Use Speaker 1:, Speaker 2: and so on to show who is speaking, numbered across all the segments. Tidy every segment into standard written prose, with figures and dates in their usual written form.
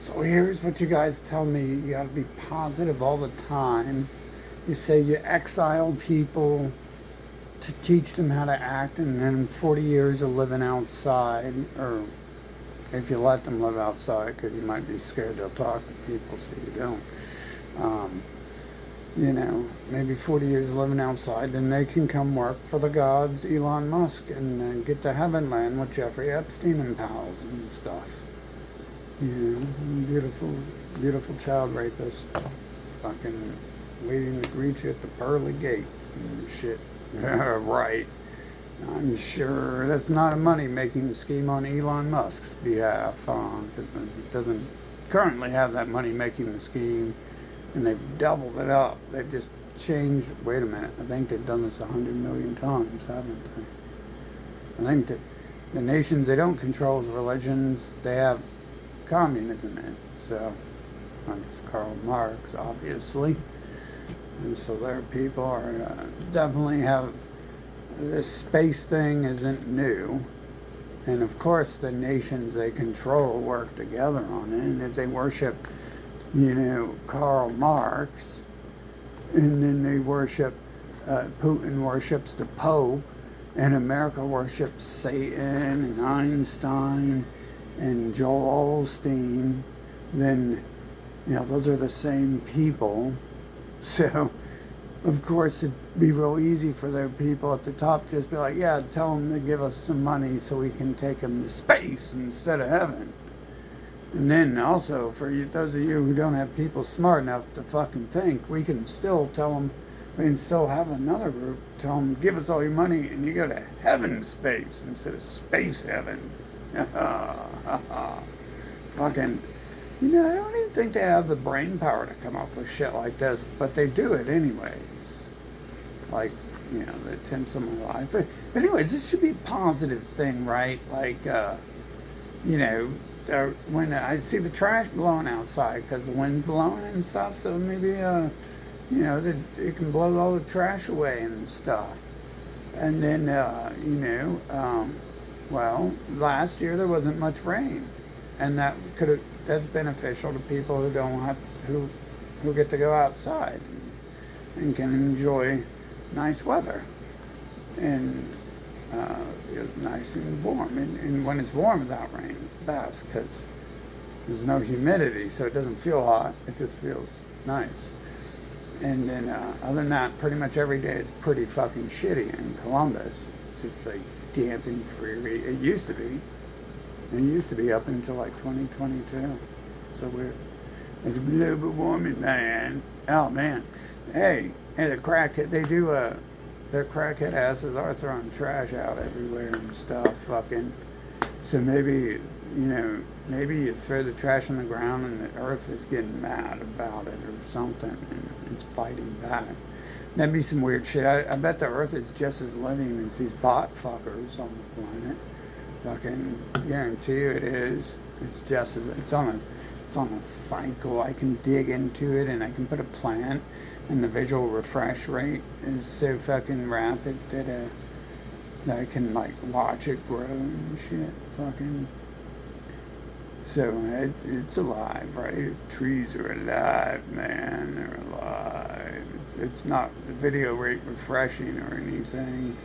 Speaker 1: So here's what you guys tell me. You got to be positive all the time. You say you exile people to teach them how to act, and then 40 years of living outside, or if you let them live outside, because you might be scared they'll talk to people, so you don't. Um, maybe 40 years of living outside, then they can come work for the gods, Elon Musk, and get to heaven land with Jeffrey Epstein and pals and stuff. Beautiful, beautiful child rapist, fucking waiting to greet you at the pearly gates and shit. Right. I'm sure that's not a money-making scheme on Elon Musk's behalf. It doesn't currently have that money-making scheme, and they've doubled it up. They've just changed. Wait a minute. I think they've done this 100 million times, haven't they? I think that the nations they don't control as religions, they have communism in. So that's Karl Marx, obviously. And so their people are definitely have this space thing isn't new. And of course, the nations they control work together on it. And if they worship, Karl Marx, and then they worship, Putin worships the Pope, and America worships Satan and Einstein and Joel Osteen, then, those are the same people. So, of course, it'd be real easy for their people at the top to just be like, yeah, tell them to give us some money so we can take them to space instead of heaven. And then also, for those of you who don't have people smart enough to fucking think, we can still tell them, we can still have another group tell them, give us all your money and you go to heaven space instead of space heaven. Fucking, I don't even think they have the brain power to come up with shit like this, but they do it anyways. Like, the attempts of my life. But anyways, this should be a positive thing, right? Like, when I see the trash blowing outside because the wind's blowing and stuff, so maybe, it can blow all the trash away and stuff. And then, well, last year there wasn't much rain, and that's beneficial to people who don't have who get to go outside and can enjoy nice weather, and it's nice and warm. And when it's warm without rain, it's best because there's no humidity, so it doesn't feel hot. It just feels nice. And then other than that, pretty much every day is pretty fucking shitty in Columbus. It's just like damp and dreary. It used to be. It used to be up until like 2022. So weird. It's global warming, man. Oh, man. Hey, the crackhead, their crackhead asses are throwing trash out everywhere and stuff, fucking. So maybe you throw the trash on the ground and the earth is getting mad about it or something, and it's fighting back. That'd be some weird shit. I bet the earth is just as living as these bot fuckers on the planet. Fucking guarantee you it is. It's just as it's on a cycle. I can dig into it and I can put a plant, and the visual refresh rate is so fucking rapid that I can like watch it grow and shit. Fucking. So it's alive, right? Trees are alive, man. They're alive. It's not the video rate refreshing or anything,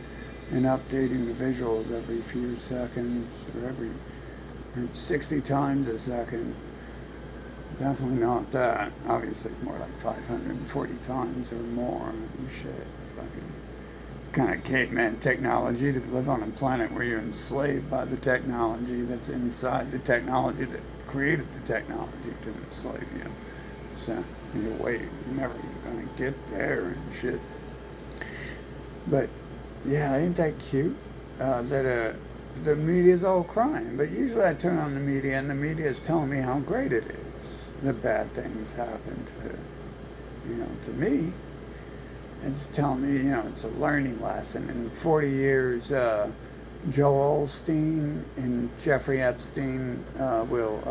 Speaker 1: and updating the visuals every few seconds or 60 times a second. Definitely not that. Obviously, it's more like 540 times or more and shit. Fucking. Kind of caveman technology to live on a planet where you're enslaved by the technology that's inside the technology that created the technology to enslave you. So you're never gonna get there and shit. But yeah, ain't that cute? That the media's all crying. But usually I turn on the media and the media is telling me how great it is. The bad things happen to me. It's telling me, it's a learning lesson. In 40 years, Joel Osteen and Jeffrey Epstein will,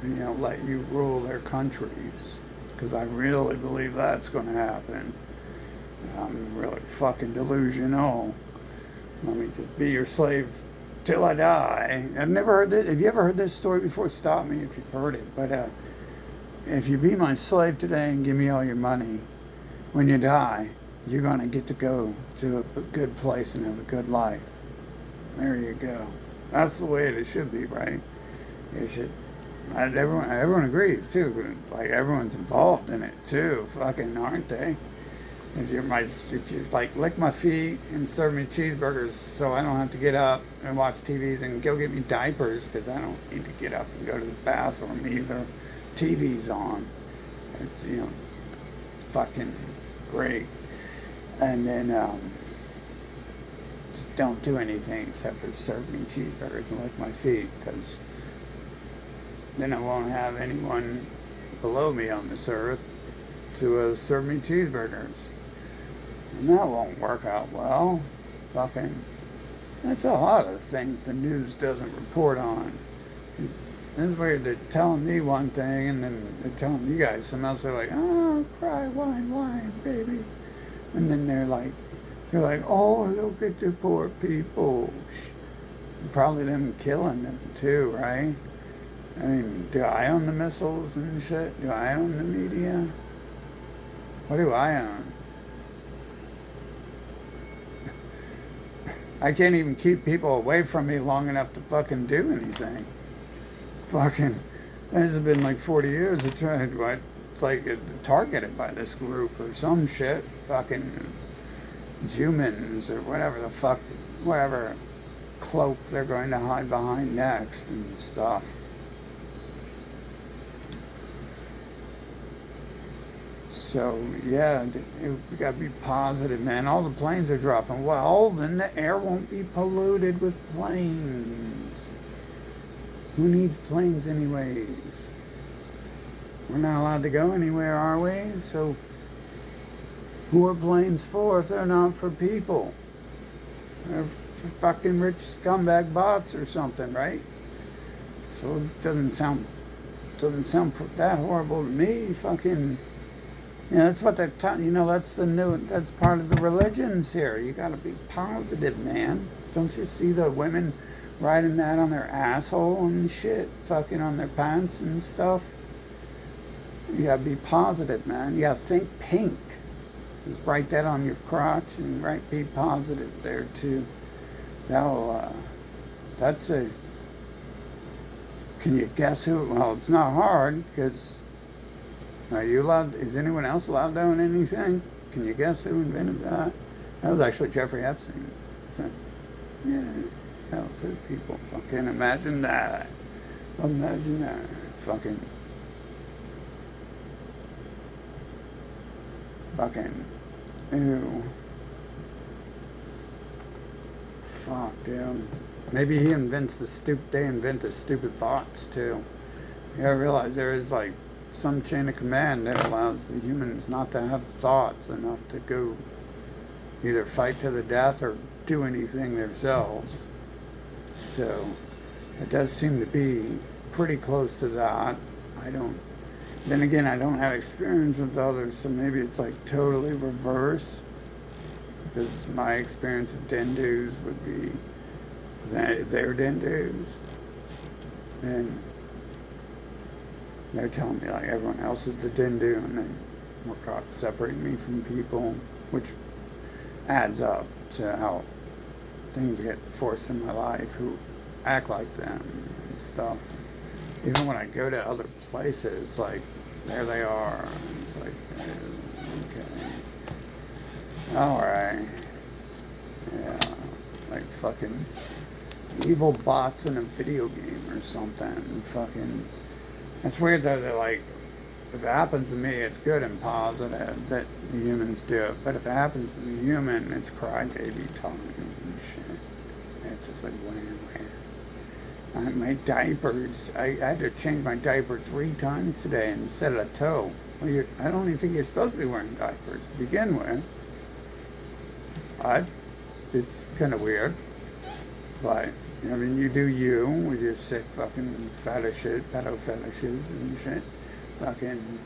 Speaker 1: let you rule their countries. Because I really believe that's going to happen. I'm really fucking delusional. Let me just be your slave till I die. I've never heard this. Have you ever heard this story before? Stop me if you've heard it. But if you be my slave today and give me all your money, when you die, you're going to get to go to a good place and have a good life. There you go. That's the way it should be, right? It should. Everyone agrees too. Like everyone's involved in it too. Fucking aren't they? If you like lick my feet and serve me cheeseburgers, so I don't have to get up and watch TVs and go get me diapers because I don't need to get up and go to the bathroom either. TV's on. It's, fucking great. And then just don't do anything except for serve me cheeseburgers and lick my feet, because then I won't have anyone below me on this earth to serve me cheeseburgers. And that won't work out well. Fucking, that's a lot of things the news doesn't report on. This is where they're telling me one thing and then they're telling you guys something else. They're like, oh, cry, wine, baby. And then they're like, oh, look at the poor people. Probably them killing them too, right? I mean, do I own the missiles and shit? Do I own the media? What do I own? I can't even keep people away from me long enough to fucking do anything. Fucking, this has been like 40 years of trying, what? It's like targeted by this group or some shit. Fucking humans or whatever the fuck, whatever cloak they're going to hide behind next and stuff. So, yeah, we gotta be positive, man. All the planes are dropping. Well, then the air won't be polluted with planes. Who needs planes anyways? We're not allowed to go anywhere, are we? So, who are planes for if they're not for people? They're for fucking rich scumbag bots or something, right? So it doesn't sound that horrible to me. Fucking, that's what they're that's part of the religions here. You gotta be positive, man. Don't you see the women writing that on their asshole and shit? Fucking on their pants and stuff? You gotta be positive, man. You gotta think pink. Just write that on your crotch and be positive there too. That's a, can you guess who? Well, it's not hard, because is anyone else allowed to own anything? Can you guess who invented that? That was actually Jeffrey Epstein. So, yeah, that was his people. Fucking imagine that. Imagine that. Fucking, ew. Fuck, dude. Maybe they invent the stupid bots too. You gotta realize there is like some chain of command that allows the humans not to have thoughts enough to go either fight to the death or do anything themselves. So it does seem to be pretty close to that. Then again, I don't have experience with others, so maybe it's like totally reverse. Because my experience of Dendus would be they're Dendus. And they're telling me like everyone else is the Dendu, and then we're caught separating me from people, which adds up to how things get forced in my life who act like them and stuff. Even when I go to other places, like, there they are. And it's like, okay. Alright. Yeah. Like fucking evil bots in a video game or something. Fucking. It's weird though that, like, if it happens to me, it's good and positive that the humans do it. But if it happens to the human, it's crybaby time and shit. It's just like, wham. My diapers, I had to change my diaper 3 times today instead of a toe. Well, I don't even think you're supposed to be wearing diapers to begin with. It's kind of weird. But, I mean, you do you with your sick fucking pedo fetishes and shit. Fucking,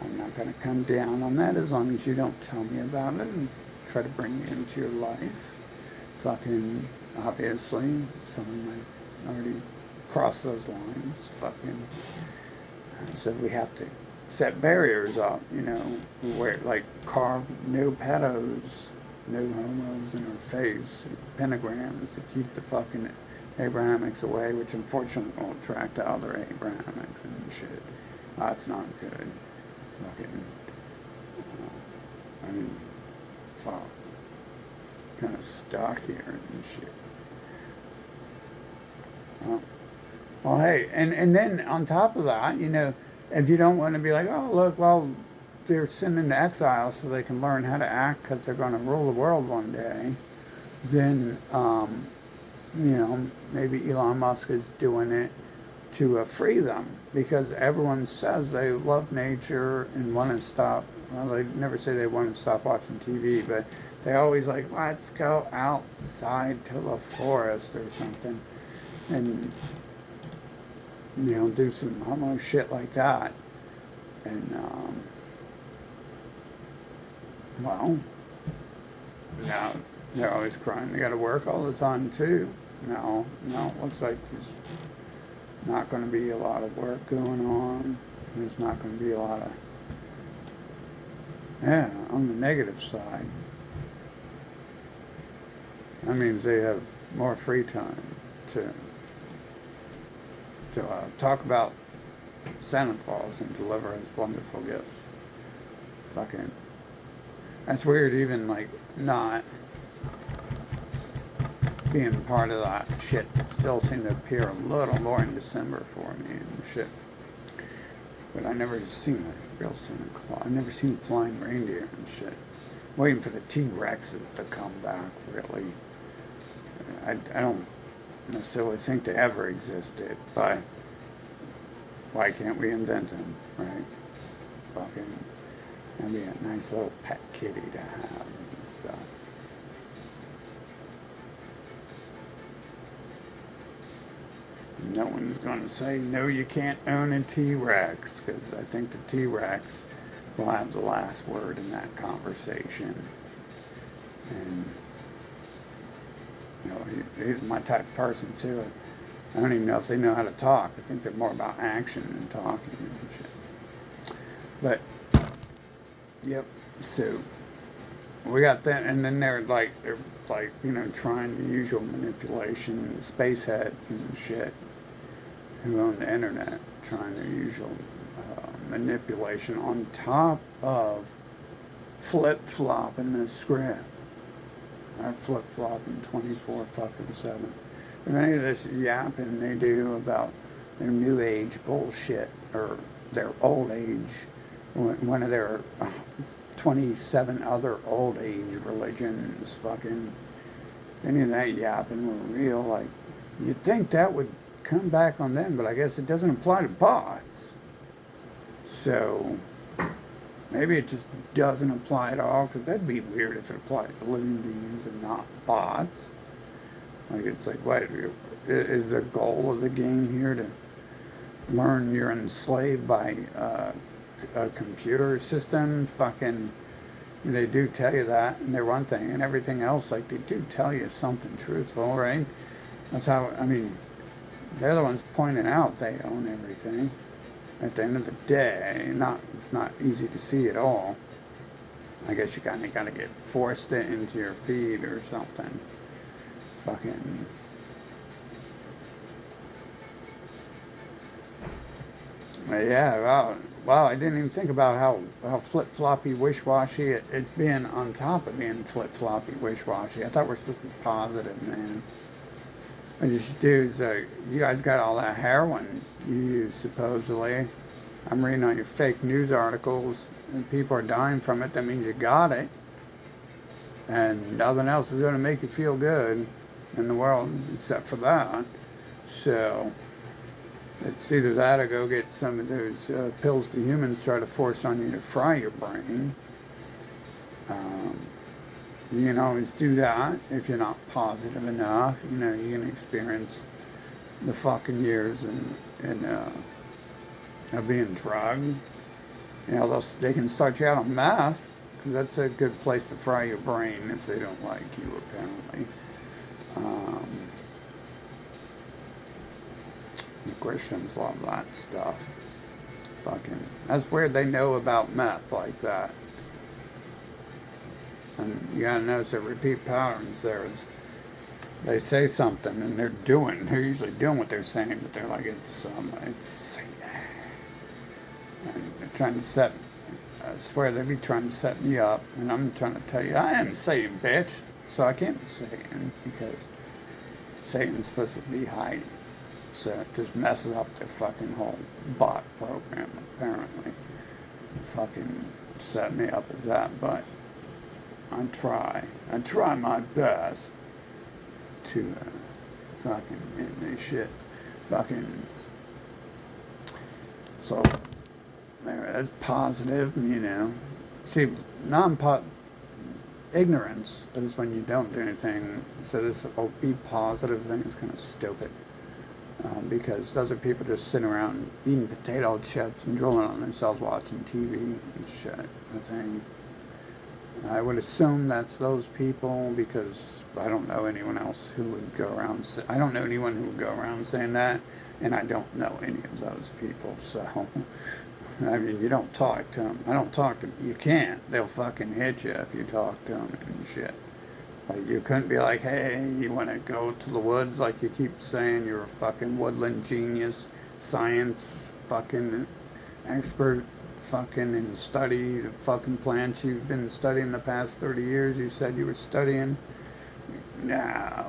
Speaker 1: I'm not going to come down on that as long as you don't tell me about it and try to bring me into your life. Fucking, obviously, someone might already cross those lines. Fucking. So we have to set barriers up, where like carve no pedos, no homos in our face, pentagrams to keep the fucking Abrahamics away, which unfortunately will attract other Abrahamics and shit. That's not good. Fucking, I mean, fuck, kind of stuck here and shit. Well, hey, and then on top of that, if you don't want to be like, oh, look, well, they're sent into exile so they can learn how to act because they're going to rule the world one day, then, maybe Elon Musk is doing it to free them because everyone says they love nature and want to stop. Well, they never say they want to stop watching TV, but they always like, let's go outside to the forest or something. And do some homo shit like that. And, well, now they're always crying. They got to work all the time, too. No, looks like there's not going to be a lot of work going on. There's not going to be a lot of, on the negative side. That means they have more free time to talk about Santa Claus and deliver his wonderful gifts. Fucking, that's weird. Even like not being part of that shit still seemed to appear a little more in December for me and shit. But I never seen a real Santa Claus. I never seen flying reindeer and shit. Waiting for the T-Rexes to come back. Really, I don't necessarily think they ever existed, but why can't we invent them, right? Fucking, that'd be a nice little pet kitty to have and stuff. No one's gonna say, no, you can't own a T-Rex, because I think the T-Rex will have the last word in that conversation. And he's my type of person too. I don't even know if they know how to talk. I think they're more about action than talking and shit. But, yep, so we got that, and then they're like, trying the usual manipulation, space heads and shit, who own the internet, trying their usual manipulation on top of flip-flopping the script. I flip-flopping 24/7. If any of this yapping they do about their new age bullshit or their old age, one of their 27 other old age religions, fucking, if any of that yapping were real, like, you'd think that would come back on them, but I guess it doesn't apply to bots. So maybe it just doesn't apply at all, because that'd be weird if it applies to living beings and not bots. Like, it's like, what is the goal of the game here, to learn you're enslaved by a computer system? Fucking, they do tell you that, and they're one thing, and everything else, like, they do tell you something truthful, right? That's how, they're the ones pointing out they own everything. At the end of the day, it's not easy to see at all. I guess you kind of got to get forced it into your feed or something. Fucking. Yeah, wow, I didn't even think about how flip-floppy, wish-washy it's been on top of being flip-floppy, wish-washy. I thought we're supposed to be positive, man. I just, dudes, you guys got all that heroin you use, supposedly. I'm reading all your fake news articles, and people are dying from it. That means you got it. And nothing else is going to make you feel good in the world except for that. So it's either that or go get some of those pills the humans try to force on you to fry your brain. You can always do that if you're not positive enough. You can experience the fucking years of being drugged. They can start you out on meth, because that's a good place to fry your brain if they don't like you, apparently. Christians love that stuff. Fucking, that's weird they know about meth like that. And you gotta notice the repeat patterns there is they say something and they're usually doing what they're saying, but they're like, it's, and they're trying to set, I swear they be trying to set me up, and I'm trying to tell you, I am Satan, bitch. So I can't be Satan, because Satan's supposed to be hiding. So it just messes up their fucking whole bot program, apparently. Fucking set me up as that, but I try my best to fucking get this shit fucking. So there, that's positive, you know. See, ignorance is when you don't do anything. So this be positive thing is kind of stupid, because those are people just sitting around eating potato chips and drooling on themselves watching TV and shit. I think I would assume that's those people, because I don't know anyone else who would go around. I don't know anyone who would go around saying that, and I don't know any of those people. So, I mean, you don't talk to them. I don't talk to them. You can't. They'll fucking hit you if you talk to them and shit. Like, you couldn't be like, hey, you want to go to the woods, like you keep saying you're a fucking woodland genius, science fucking expert, fucking, and study the fucking plants you've been studying the past 30 years. You said you were studying. No.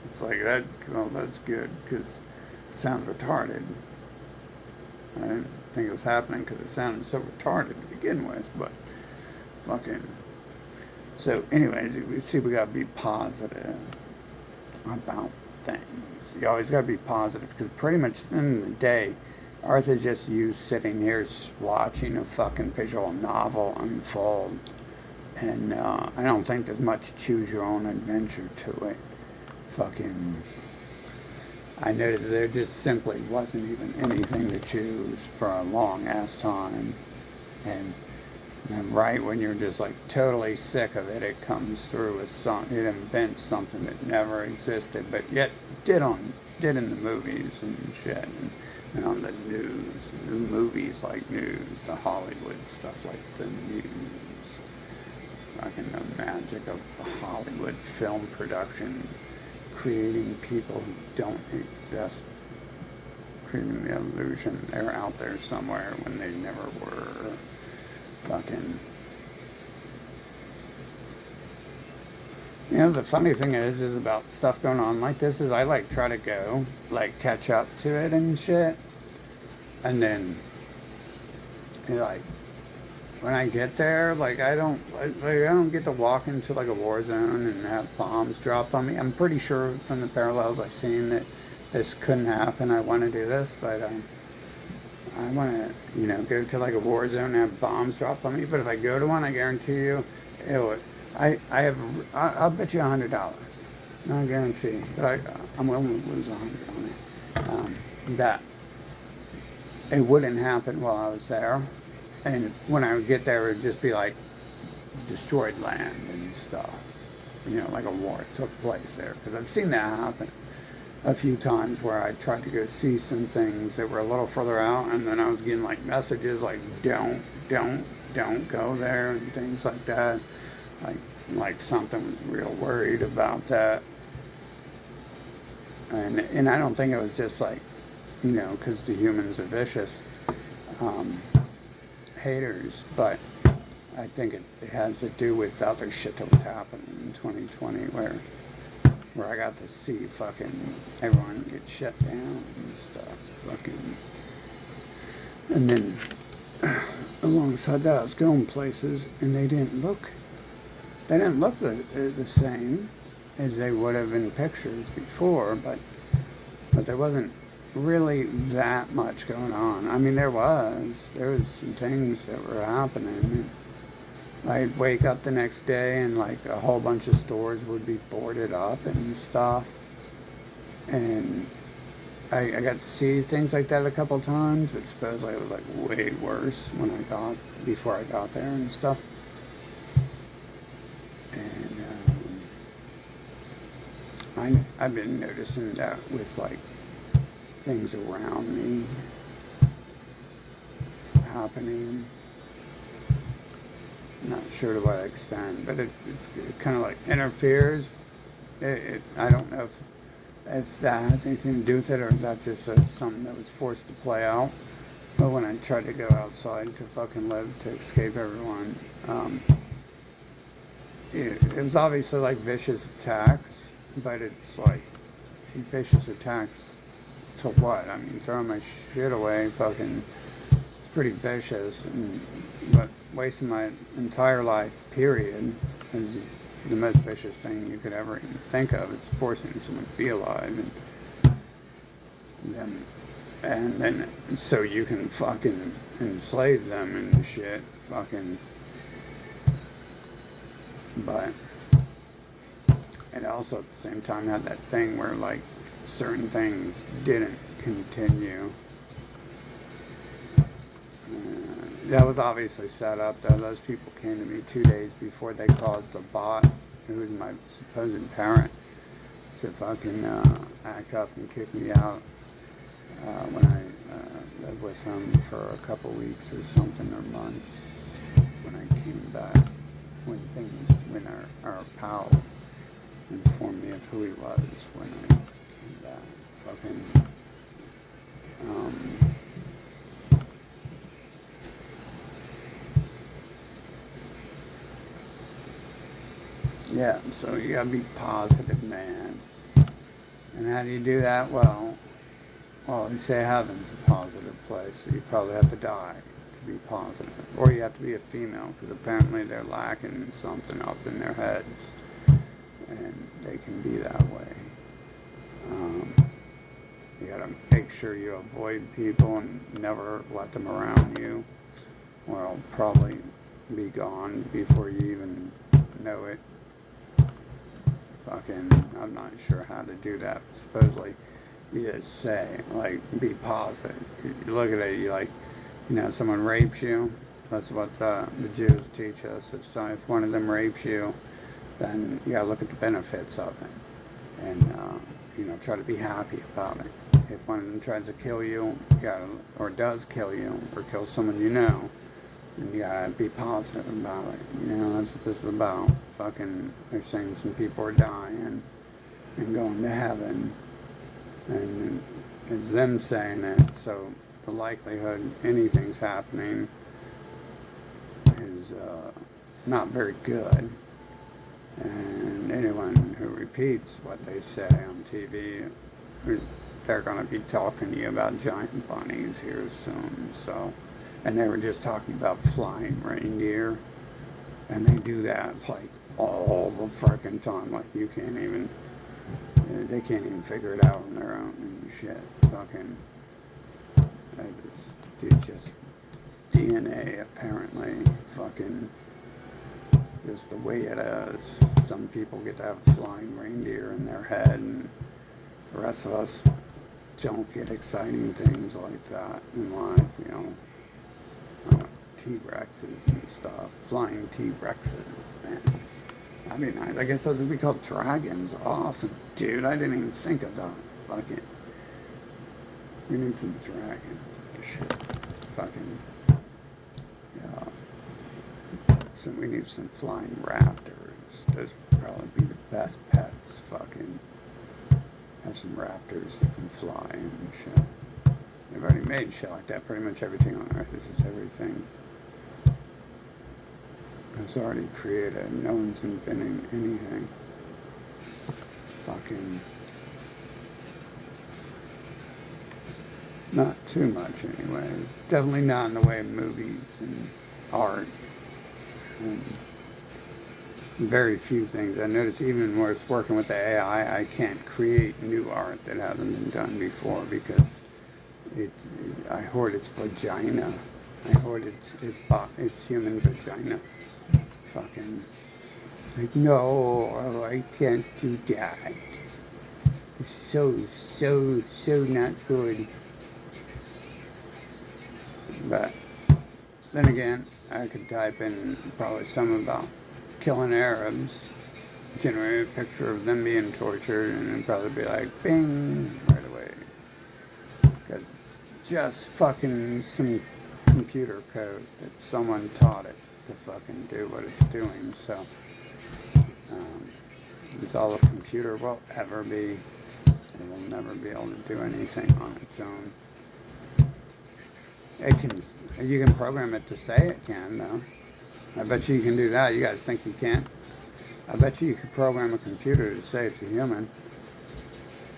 Speaker 1: It's like that. Well, that's good, because it sounds retarded. I didn't think it was happening because it sounded so retarded to begin with, but fucking. So, anyways, we see we gotta be positive about things. You always gotta be positive, because pretty much in the day, Earth is just you sitting here watching a fucking visual novel unfold, and I don't think there's much choose your own adventure to it. Fucking, I noticed there just simply wasn't even anything to choose for a long ass time, and right when you're just like totally sick of it, it comes through with it invents something that never existed, but yet did in the movies and shit, and on the news, the movies like news, the Hollywood stuff like the news. Fucking the magic of Hollywood film production, creating people who don't exist, creating the illusion they're out there somewhere when they never were. Fucking. You know, the funny thing is about stuff going on like this is I like try to go, like, catch up to it and shit, and then, like, when I get there, like, I don't get to walk into like a war zone and have bombs dropped on me. I'm pretty sure from the parallels I've seen that this couldn't happen. I want to do this, but I want to, you know, go to like a war zone and have bombs dropped on me. But if I go to one, I guarantee you, it would. I'll bet you $100. Not guarantee, but I'm willing to lose $100 on it. That it wouldn't happen while I was there. And when I would get there, it would just be like destroyed land and stuff. You know, like a war took place there. Because I've seen that happen a few times where I tried to go see some things that were a little further out, and then I was getting like messages like, don't go there, and things like that. Like something was real worried about that. And I don't think it was just like, you know, because the humans are vicious. Haters, but I think it has to do with other shit that was happening in 2020 where I got to see fucking everyone get shut down and stuff, fucking. And then alongside that, I was going places and they didn't look the same as they would have in pictures before, but there wasn't really that much going on. I mean, there was some things that were happening. I'd wake up the next day and like a whole bunch of stores would be boarded up and stuff, and I got to see things like that a couple times, but supposedly it was like way worse before I got there and stuff. And I've been noticing that with like things around me happening. Not sure to what extent, but it kind of like interferes. I don't know if that has anything to do with it, or if that's just something that was forced to play out. But when I tried to go outside to fucking live, to escape everyone, it was obviously like vicious attacks, but it's like vicious attacks to what? I mean, throwing my shit away, fucking, it's pretty vicious, but wasting my entire life, period, is the most vicious thing you could ever even think of. It's forcing someone to be alive, and then so you can fucking enslave them and shit, fucking. But it also at the same time had that thing where like certain things didn't continue. That was obviously set up though. Those people came to me 2 days before they caused a bot, who was my supposed parent, to fucking act up and kick me out when I lived with him for a couple weeks or something, or months, when I came back. When our pal informed me of who he was when I came back. Fucking, yeah, so you gotta be positive, man. And how do you do that? Well, you say heaven's a positive place, so you probably have to die to be positive. Or you have to be a female, because apparently they're lacking something up in their heads, and they can be that way. You gotta make sure you avoid people and never let them around you, or they'll probably be gone before you even know it. Fucking, I'm not sure how to do that. Supposedly, you just say, like, be positive. You look at it, you like, someone rapes you. That's what the Jews teach us. If one of them rapes you, then you gotta look at the benefits of it, and try to be happy about it. If one of them tries to kill you, or does kill you, or kill someone then you gotta be positive about it. That's what this is about. Fucking, they're saying some people are dying and going to heaven, and it's them saying it, so the likelihood anything's happening is not very good. And anyone who repeats what they say on TV, they're going to be talking to you about giant bunnies here soon. So, and they were just talking about flying reindeer, and they do that like all the fucking time. Like they can't even figure it out on their own and shit. Fucking, it's just DNA apparently. Fucking, just the way it is. Some people get to have flying reindeer in their head, and the rest of us don't get exciting things like that in life, T-Rexes and stuff. Flying T-Rexes, man. I mean, I guess those would be called dragons. Awesome, dude. I didn't even think of that. Fuck it. We need some dragons and shit. Fucking, yeah. So we need some flying raptors. Those would probably be the best pets. Fucking have some raptors that can fly and shit. They've already made shit like that. Pretty much everything on Earth is just everything. It's already created. No one's inventing anything. Fucking. Not too much, anyways. Definitely not in the way of movies and art. And very few things. I notice even with working with the AI, I can't create new art that hasn't been done before, because I hoard its vagina. I hoard its human vagina. Fucking, like, no, I can't do that. It's so not good. But then again, I could type in probably some about killing Arabs generate a picture of them being tortured, and it'd probably be like, bing, right away. Because it's just fucking some computer code that someone taught it to fucking do what it's doing. So it's all a computer will ever be. It will never be able to do anything on its own. It can. You can program it to say it can, though. I bet you can do that. You guys think you can't? I bet you could program a computer to say it's a human.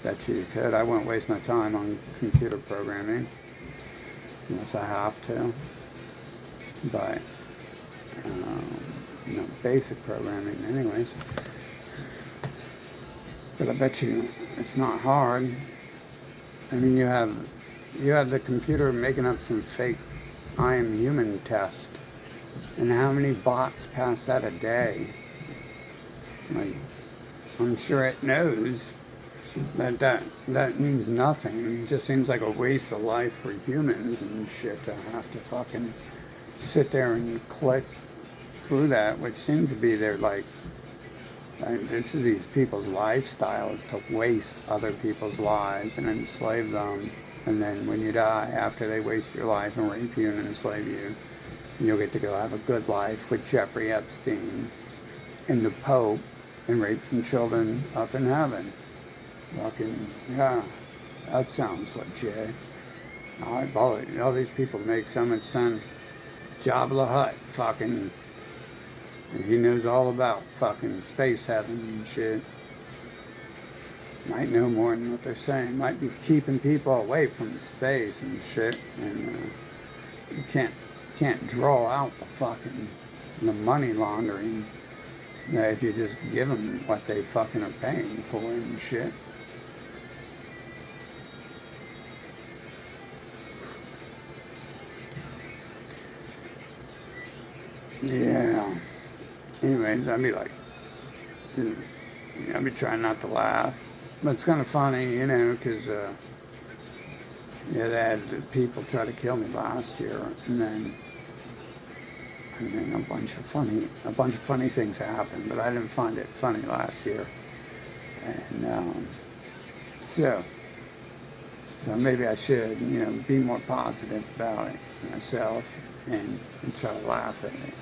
Speaker 1: Bet you could. I wouldn't waste my time on computer programming unless I have to. But basic programming, anyways. But I bet you it's not hard. I mean, you have the computer making up some fake I am human test. And how many bots pass that a day? Like, I'm sure it knows that means nothing. It just seems like a waste of life for humans and shit to have to fucking sit there and click through that, which seems to be their, like, this is these people's lifestyle is to waste other people's lives and enslave them. And then when you die, after they waste your life and rape you and enslave you, you'll get to go have a good life with Jeffrey Epstein and the Pope and rape some children up in heaven. Fucking, yeah, that sounds legit. All these people make so much sense. Jabba the Hutt, fucking, he knows all about fucking space heaven and shit. Might know more than what they're saying. Might be keeping people away from space and shit. And you can't draw out the money laundering if you just give them what they fucking are paying for and shit. Yeah. Anyways, I'd be trying not to laugh. But it's kind of funny, because they had people try to kill me last year, and then a bunch of funny things happened, but I didn't find it funny last year. And so maybe I should, be more positive about it myself and try to laugh at it.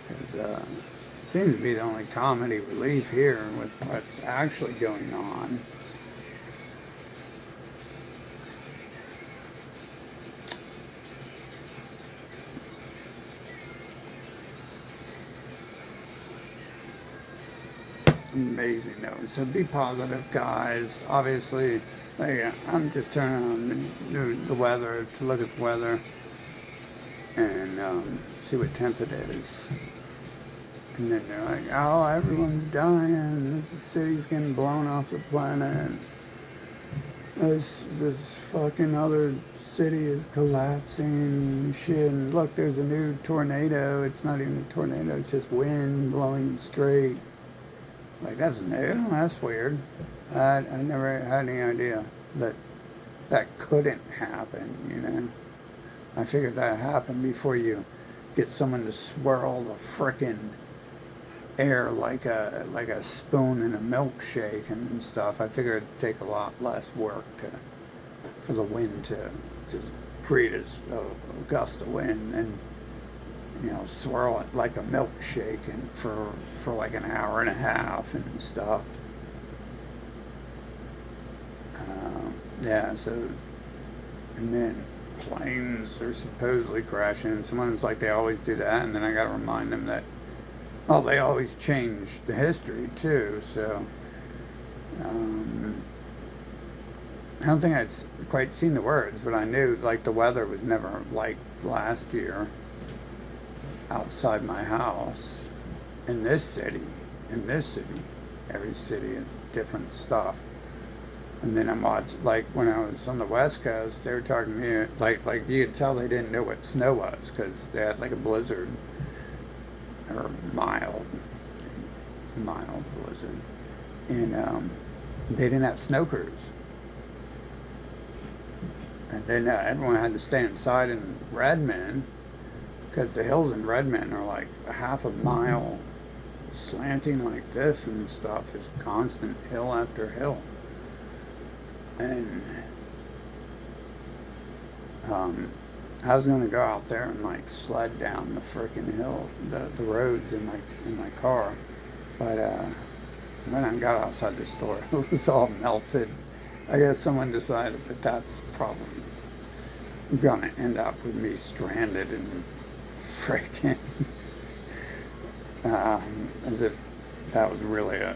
Speaker 1: Because it seems to be the only comedy relief here with what's actually going on. Amazing though. So be positive, guys. Obviously, I'm just turning on the weather to look at the weather and see what temp it is. And then they're like, oh, everyone's dying. This city's getting blown off the planet. This fucking other city is collapsing. Shit. And look, there's a new tornado. It's not even a tornado. It's just wind blowing straight. Like, that's new. That's weird. I never had any idea that couldn't happen, I figured that happened before you get someone to swirl the frickin' air like a spoon in a milkshake and stuff. I figured it'd take a lot less work for the wind to just create a gust of wind and swirl it like a milkshake and for like an hour and a half and stuff. So and then planes are supposedly crashing. Someone's like, they always do that, and then I gotta remind them that they always change the history too. So I don't think I'd quite seen the words, but I knew the weather was never like last year outside my house in this city. Every city is different stuff. And then I'm watching, when I was on the West Coast, they were talking to me, like you could tell they didn't know what snow was because they had a blizzard or mild blizzard. And they didn't have snow crews. And then everyone had to stay inside in Redmond because the hills in Redmond are like a half a mile slanting like this and stuff, just constant hill after hill. And I was gonna go out there and like sled down the freaking hill, the roads in my car, but when I got outside the store, it was all melted. I guess someone decided that that's probably gonna end up with me stranded in freaking as if that was really a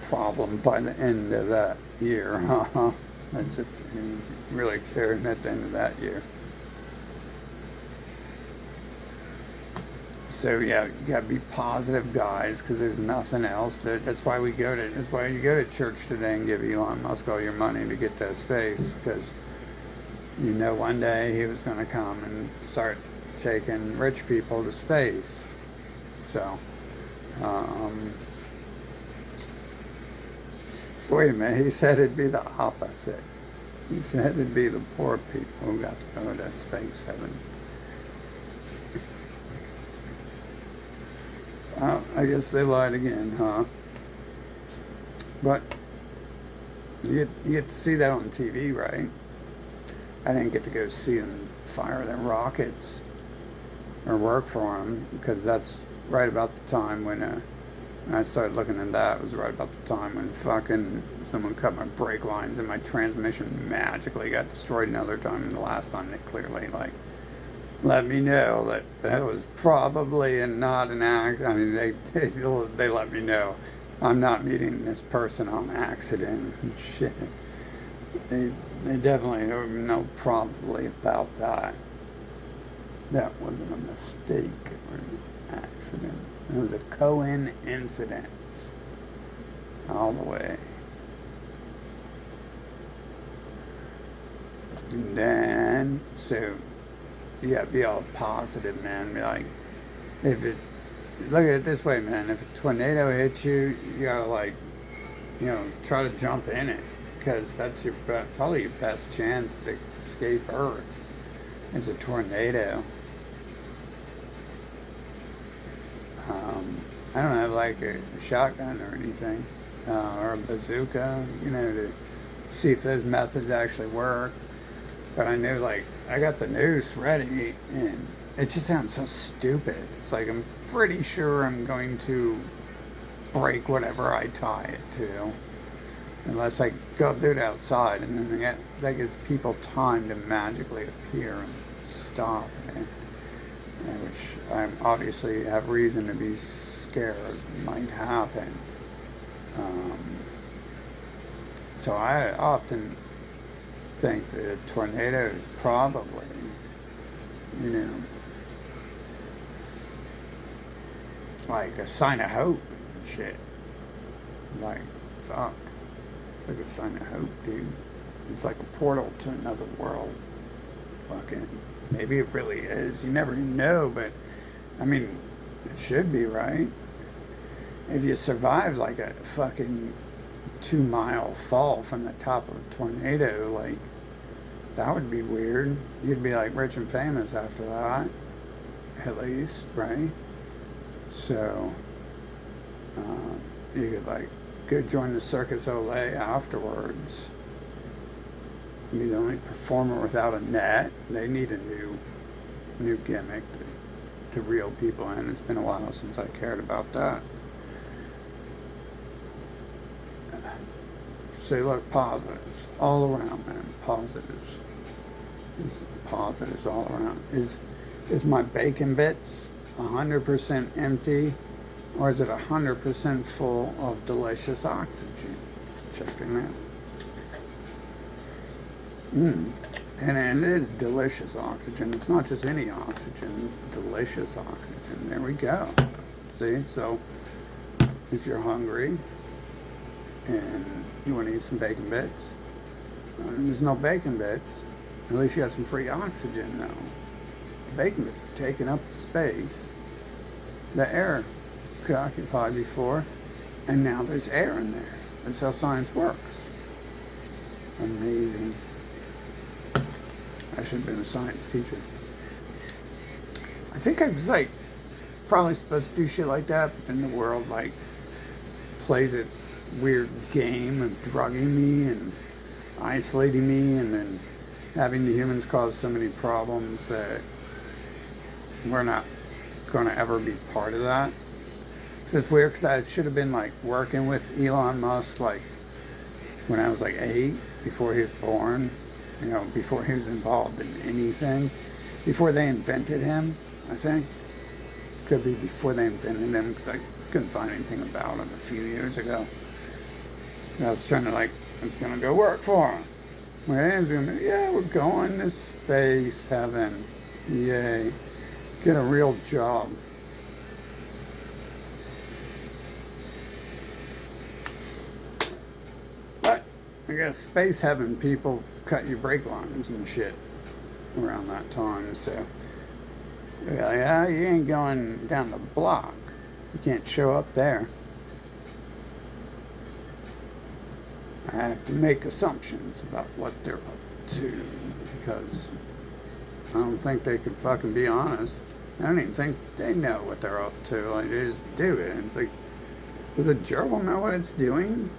Speaker 1: problem by the end of that year, huh? As if he really cared at the end of that year. So yeah, you gotta be positive, guys, because there's nothing else. That's why you go to church today and give Elon Musk all your money to get that space, because you know one day he was gonna come and start taking rich people to space. So, wait a minute, he said it'd be the opposite. He said it'd be the poor people who got to go to space heaven. I guess they lied again, huh? But you get to see that on TV, right? I didn't get to go see them fire their rockets or work for them, because that's right about the time when I started looking at that. It was right about the time when fucking someone cut my brake lines and my transmission magically got destroyed another time. And the last time they clearly let me know that that was probably not an accident. I mean, they let me know I'm not meeting this person on accident and shit. They definitely know probably about that. That wasn't a mistake or an accident. It was a coincidence all the way. And then, so, you gotta be all positive, man. Be like, look at it this way, man. If a tornado hits you, you gotta try to jump in it, because that's probably your best chance to escape Earth is a tornado. I don't have like a shotgun or anything, or a bazooka, to see if those methods actually work. But I knew, I got the noose ready, and it just sounds so stupid. It's like, I'm pretty sure I'm going to break whatever I tie it to, unless I go do it outside, and then that gives people time to magically appear and stop it, which I obviously have reason to be scared might happen. So I often think that a tornado is probably, like a sign of hope and shit. Like, fuck. It's like a sign of hope, dude. It's like a portal to another world. Fucking, maybe it really is. You never know, but, I mean, it should be, right? If you survive like a fucking 2-mile fall from the top of a tornado, that would be weird. You'd be rich and famous after that, at least, right? So you could go join the Circus Olay afterwards. Be the only performer without a net. They need a new gimmick to reel people in. It's been a while since I cared about that. So look, positives all around, man. Positives. Positives all around. Is my bacon bits 100% empty, or is it 100% full of delicious oxygen? Checking that. And it is delicious oxygen. It's not just any oxygen. It's delicious oxygen. There we go. See? So if you're hungry and you want to eat some bacon bits, and there's no bacon bits, at least you got some free oxygen, though. The bacon bits were taking up the space the air could occupy before, and now there's air in there. That's how science works. Amazing. I should have been a science teacher. I think I was probably supposed to do shit like that, but then the world, like, plays its weird game of drugging me and isolating me, and then having the humans cause so many problems that we're not going to ever be part of that. It's weird because I should have been like working with Elon Musk like when I was like 8, before he was born, you know, before he was involved in anything, before they invented him, I think. Could be before they invented him, because I couldn't find anything about him a few years ago. I was trying to I was going to go work for him. Yeah, we're going to space heaven. Yay. Get a real job. But I guess space heaven people cut your brake lines and shit around that time, so yeah, you ain't going down the block. You can't show up there. I have to make assumptions about what they're up to, because I don't think they could fucking be honest. I don't even think they know what they're up to. Like, they just do it. And it's like, does a gerbil know what it's doing?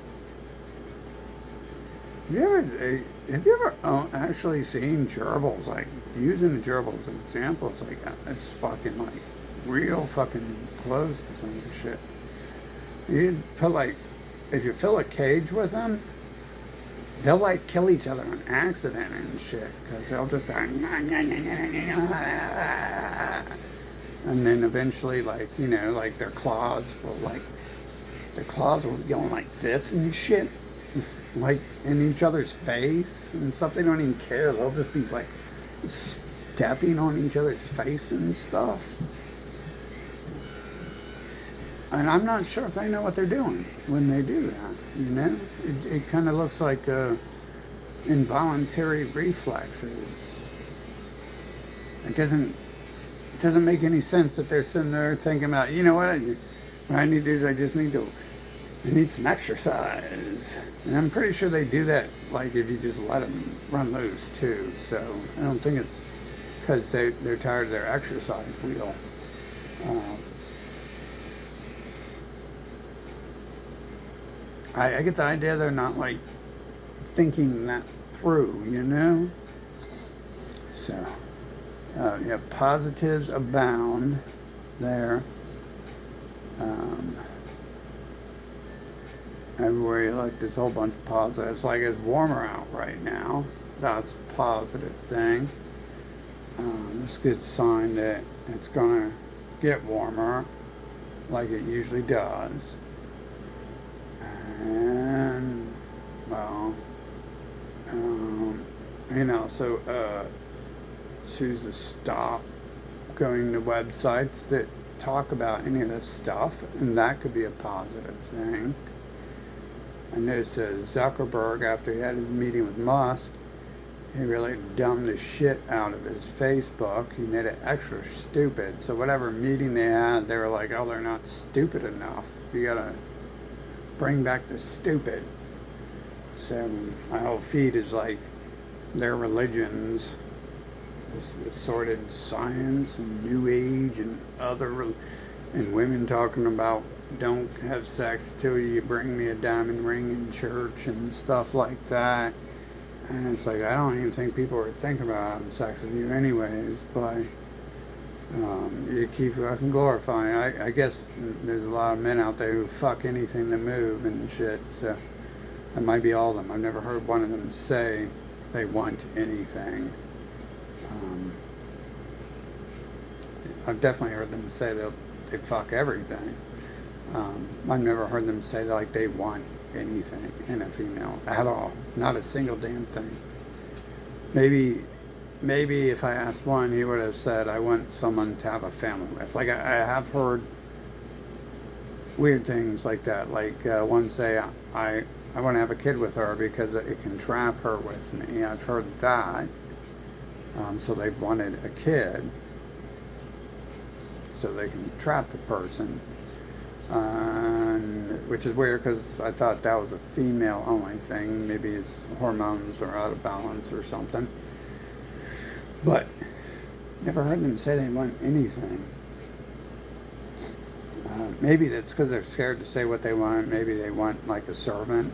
Speaker 1: Have you ever actually seen gerbils? Like, using a gerbil as an example, it's like, it's fucking like real fucking close to some of the shit. You'd put like, if you fill a cage with them, they'll like kill each other on accident and shit, because they'll just and then eventually, like, you know, like their claws will be going like this and shit, like in each other's face and stuff. They don't even care. They'll just be like stepping on each other's face and stuff. And I'm not sure if they know what they're doing when they do that, you know? It kind of looks like involuntary reflexes. It doesn't make any sense that they're sitting there thinking about, you know what I need to do is I need some exercise. And I'm pretty sure they do that, like, if you just let them run loose too. So I don't think it's because they're tired of their exercise wheel. I get the idea they're not, like, thinking that through, you know? So, yeah, positives abound there. Everywhere you look, there's a whole bunch of positives. Like, it's warmer out right now. That's a positive thing. It's a good sign that it's going to get warmer, like it usually does. And, well, you know, so choose to stop going to websites that talk about any of this stuff, and that could be a positive thing. I noticed Zuckerberg, after he had his meeting with Musk, he really dumbed the shit out of his Facebook. He made it extra stupid. So whatever meeting they had, they were like, oh, they're not stupid enough. You gotta bring back the stupid. So my whole feed is like their religions, this assorted science and New Age and and women talking about don't have sex till you bring me a diamond ring in church and stuff like that. And it's like, I don't even think people are thinking about having sex with you anyways, but you keep fucking glorifying. I guess there's a lot of men out there who fuck anything that move and shit, so that might be all of them. I've never heard one of them say they want anything. I've definitely heard them say they fuck everything. I've never heard them say like they want anything in a female at all. Not a single damn thing. Maybe if I asked one, he would have said, I want someone to have a family with. Like, I have heard weird things like that. Like, one say, I want to have a kid with her because it can trap her with me. I've heard that. So they wanted a kid so they can trap the person. Which is weird because I thought that was a female only thing. Maybe his hormones are out of balance or something. But never heard them say they want anything. Maybe that's because they're scared to say what they want. Maybe they want like a servant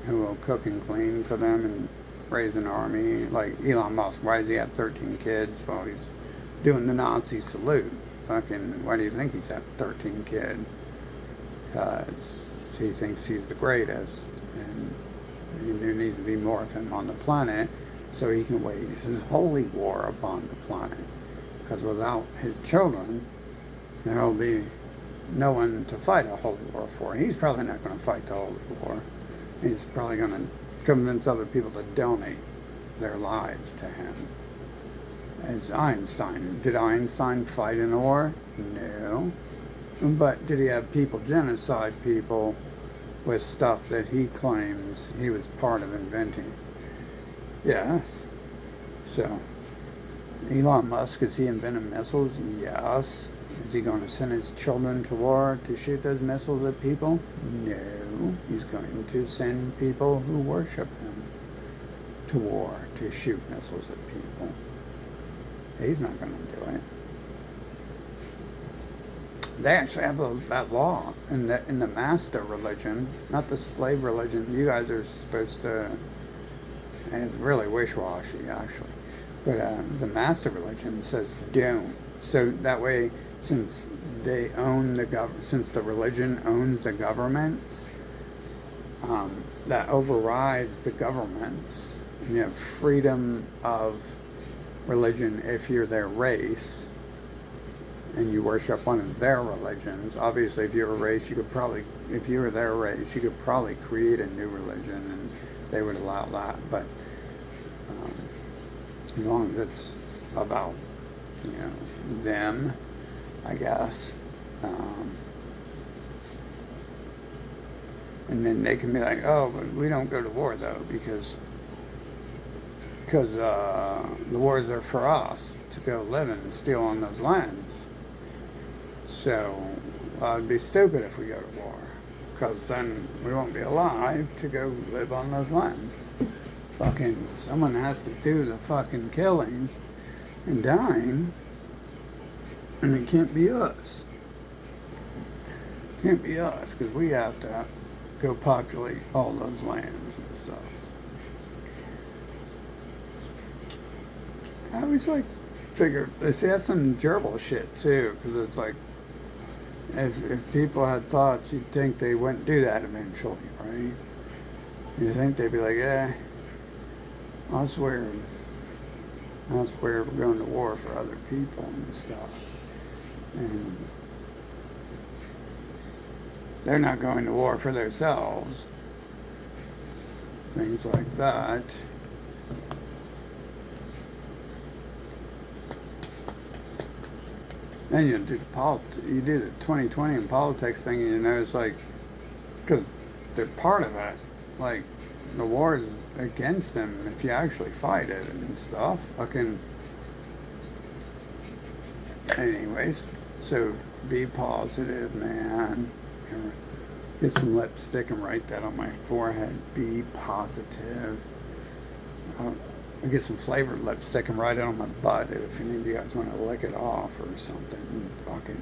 Speaker 1: who will cook and clean for them and raise an army. Like Elon Musk, why does he have 13 kids? Well, he's doing the Nazi salute. Fucking, why do you think he's had 13 kids? Because he thinks he's the greatest, and there needs to be more of him on the planet so he can wage his holy war upon the planet. Because without his children, there will be no one to fight a holy war for. He's probably not going to fight the holy war. He's probably going to convince other people to donate their lives to him. As Einstein. Did Einstein fight in a war? No. But did he have people genocide people with stuff that he claims he was part of inventing? Yes. So, Elon Musk, is he inventing missiles? Yes. Is he going to send his children to war to shoot those missiles at people? No. He's going to send people who worship him to war to shoot missiles at people. He's not going to do it. They actually have that law in the master religion, not the slave religion. You guys are supposed to, and it's really wish-washy actually, but the master religion says don't. So that way, since they own since the religion owns the governments, that overrides the governments. And you have freedom of religion if you're their race and you worship one of their religions. Obviously, if you're a race, if you were their race, you could probably create a new religion and they would allow that. But as long as it's about, them, I guess. And then they can be like, oh, but we don't go to war though, because the wars are for us to go live and steal on those lands. So it'd be stupid if we go to war, because then we won't be alive to go live on those lands. Fucking someone has to do the fucking killing and dying, and it can't be us. It can't be us, because we have to go populate all those lands and stuff. I always figured, see, that's some gerbil shit too, because it's like, if people had thoughts, you'd think they wouldn't do that eventually, right? You think they'd be like, yeah, I swear we're going to war for other people and stuff. And they're not going to war for themselves. Things like that. Then you do the 2020 in politics thing, and it's like, it's because they're part of it. Like, the war is against them if you actually fight it and stuff. Fucking. Anyways, so be positive, man. Get some lipstick and write that on my forehead. Be positive. I get some flavored lipstick and write it on my butt if any of you guys want to lick it off or something. Fucking.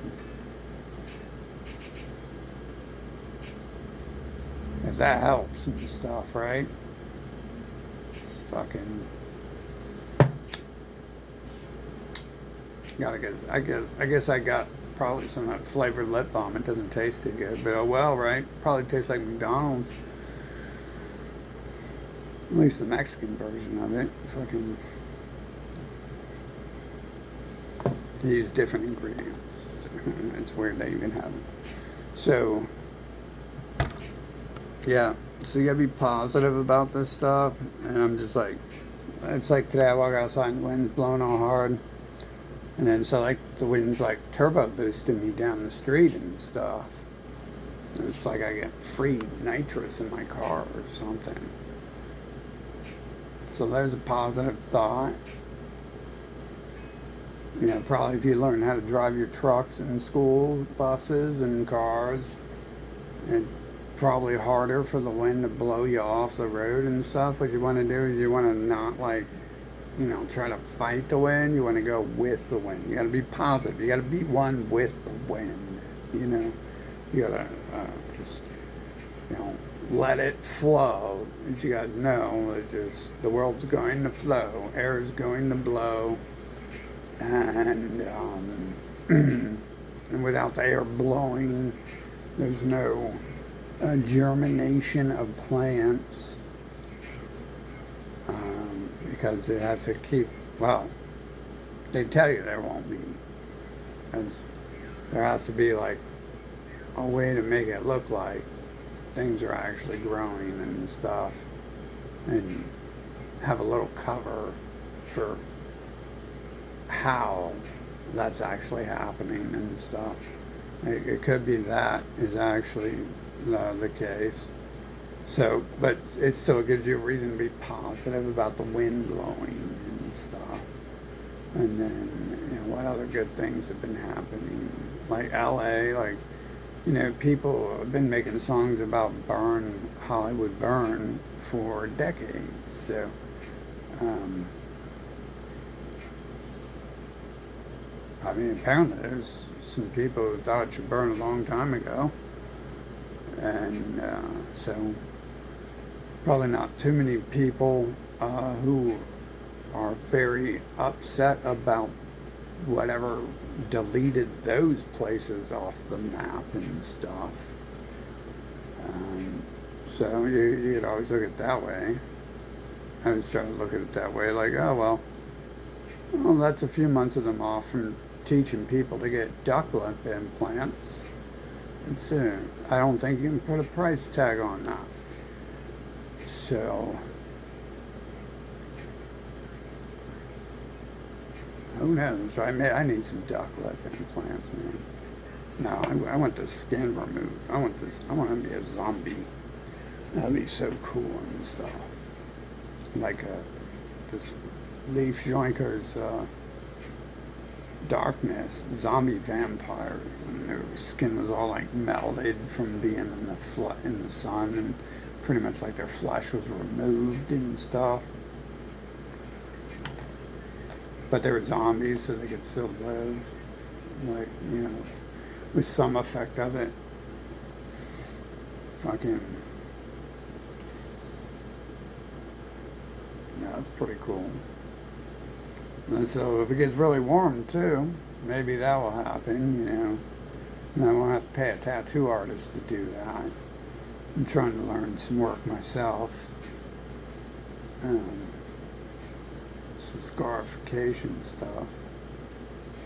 Speaker 1: If that helps and stuff, right? Fucking. I guess I got probably some of that flavored lip balm. It doesn't taste too good, but oh well, right? Probably tastes like McDonald's. At least the Mexican version of it. Fucking. They use different ingredients. So it's weird they even have it. So, yeah. So you gotta be positive about this stuff. And I'm just like, it's like today I walk outside and the wind's blowing all hard. And then so like the wind's like turbo boosting me down the street and stuff. And it's like I get free nitrous in my car or something. So there's a positive thought. Probably if you learn how to drive your trucks and school buses and cars, it's probably harder for the wind to blow you off the road and stuff. What you want to do is you want to not try to fight the wind. You want to go with the wind. You got to be positive. You got to be one with the wind, You gotta just, let it flow. As you guys know, the world's going to flow, air is going to blow, and and without the air blowing, there's no germination of plants, because it has to keep. Well, they tell you there won't be, as there has to be like a way to make it look like things are actually growing and stuff, and have a little cover for how that's actually happening and stuff. It could be that is actually the case. So, but it still gives you a reason to be positive about the wind blowing and stuff. And then, what other good things have been happening? Like LA, like, people have been making songs about Hollywood Burn for decades. So, I mean, apparently there's some people who thought it should burn a long time ago. And so, probably not too many people who are very upset about whatever deleted those places off the map and stuff. So you could always look at it that way. I was trying to look at it that way, like, oh well, that's a few months of them off from teaching people to get duck lip implants. I don't think you can put a price tag on that. So, who knows? I need some duck lip implants, man. No, I want the skin removed. I want to be a zombie. That'd be so cool and stuff. Like this Leaf Joinker's Darkness, zombie vampires, and their skin was all like melted from being in the sun, and pretty much like their flesh was removed and stuff. But they were zombies, so they could still live, like, with some effect of it. Fucking, yeah, that's pretty cool. And so if it gets really warm too, maybe that will happen, and I won't have to pay a tattoo artist to do that. I'm trying to learn some work myself. Some scarification stuff.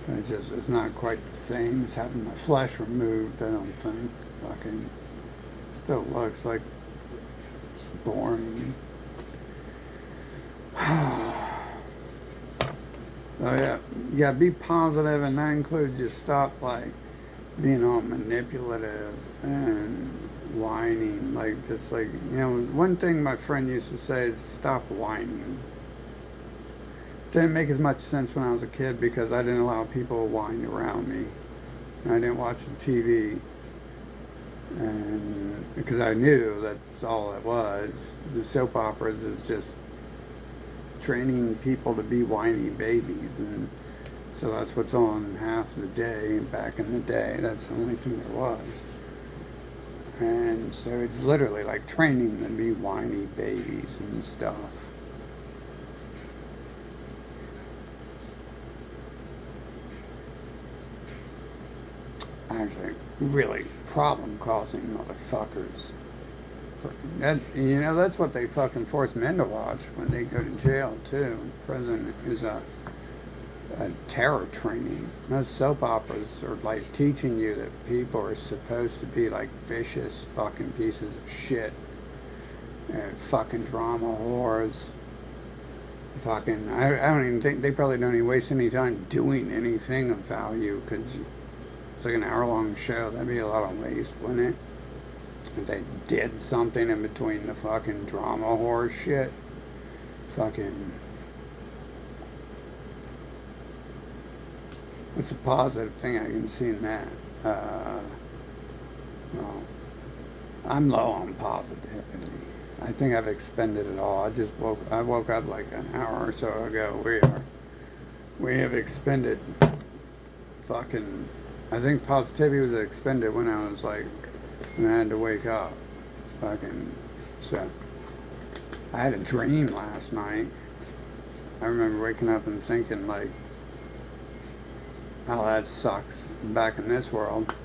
Speaker 1: But it's not quite the same as having my flesh removed, I don't think. Fucking still looks like boring. So yeah, be positive, and that includes just stop like being all manipulative and whining. Like, just like, one thing my friend used to say is stop whining. Didn't make as much sense when I was a kid because I didn't allow people to whine around me. And I didn't watch the TV. And because I knew that's all it was. The soap operas is just training people to be whiny babies, and so that's what's on half the day. Back in the day, that's the only thing there was. And so it's literally like training them to be whiny babies and stuff. Actually, really problem-causing motherfuckers. That's what they fucking force men to watch when they go to jail too. Prison is a terror training. Those soap operas are like teaching you that people are supposed to be like vicious fucking pieces of shit. Fucking drama whores. Fucking, I don't even think, they probably don't even waste any time doing anything of value, because it's like an hour-long show. That'd be a lot of waste, wouldn't it? If they did something in between the fucking drama horror shit. Fucking, what's a positive thing I can see in that? Well, I'm low on positivity. I think I've expended it all. I woke up like an hour or so ago. We have expended fucking I think positivity was expended when I was like, when I had to wake up. Fucking, so. I had a dream last night. I remember waking up and thinking, like, oh, that sucks. I'm back in this world.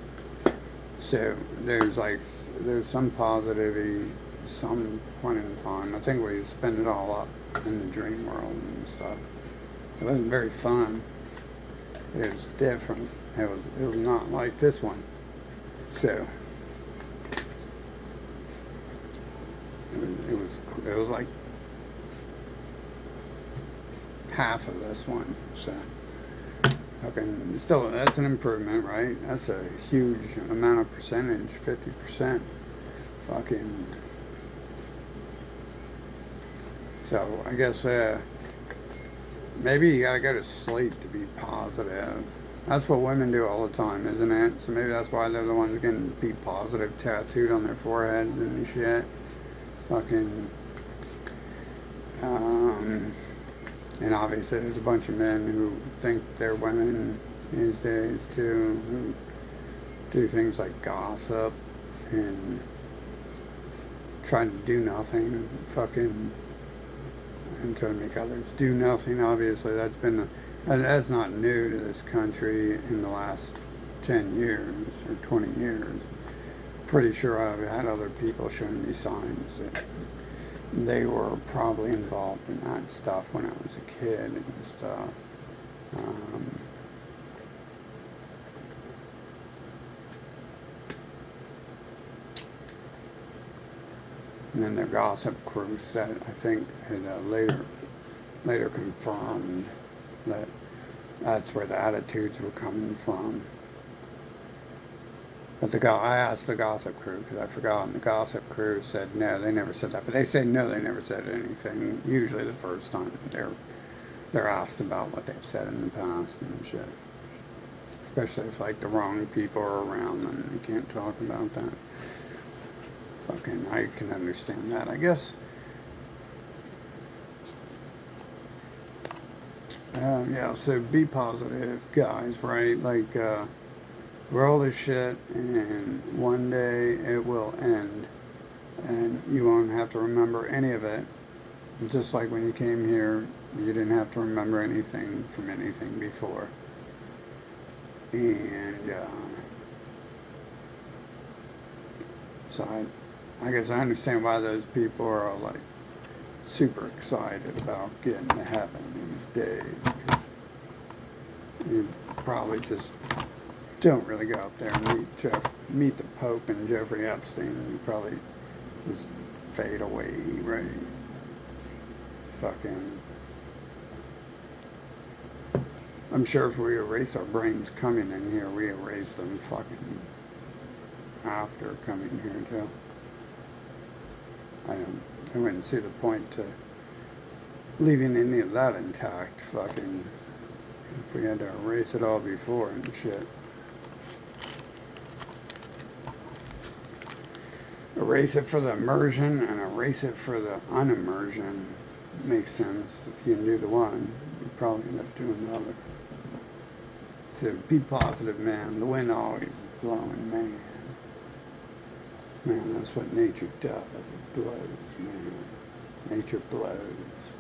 Speaker 1: So there's some positivity, some point in time. I think we spend it all up in the dream world and stuff. It wasn't very fun. It was different. It was not like this one. So it was like half of this one. So fucking still, that's an improvement, right? That's a huge amount of percentage, 50%. Fucking. So I guess maybe you gotta go to sleep to be positive. That's what women do all the time, isn't it? So maybe that's why they're the ones getting be positive tattooed on their foreheads and shit. Fucking. And obviously there's a bunch of men who think they're women these days too, who do things like gossip and try to do nothing, fucking, and try to make others do nothing. Obviously that's not new to this country in the last 10 years or 20 years. Pretty sure I've had other people showing me signs that they were probably involved in that stuff when I was a kid and stuff. And then the gossip crew said, I think, had later confirmed that that's where the attitudes were coming from. But I asked the gossip crew because I forgot, and the gossip crew said no, they never said that. But they say no, they never said anything. Usually the first time they're asked about what they've said in the past and shit. Especially if like the wrong people are around them, they can't talk about that. Fucking, I can understand that, I guess. Yeah, so be positive, guys, right? Like, world is shit, and one day it will end, and you won't have to remember any of it. Just like when you came here, you didn't have to remember anything from anything before. And so I guess I understand why those people are all like super excited about getting to heaven these days, because you probably just don't really go out there and meet the Pope and Jeffrey Epstein, and you probably just fade away, right? Fucking. I'm sure if we erase our brains coming in here, we erase them fucking after coming here too. I wouldn't see the point to leaving any of that intact, fucking, if we had to erase it all before and shit. Erase it for the immersion and erase it for the unimmersion. Makes sense. If you can do the one, you probably end up doing the other. So be positive, man. The wind always is blowing, man. Man, that's what nature does. It blows, man. Nature blows.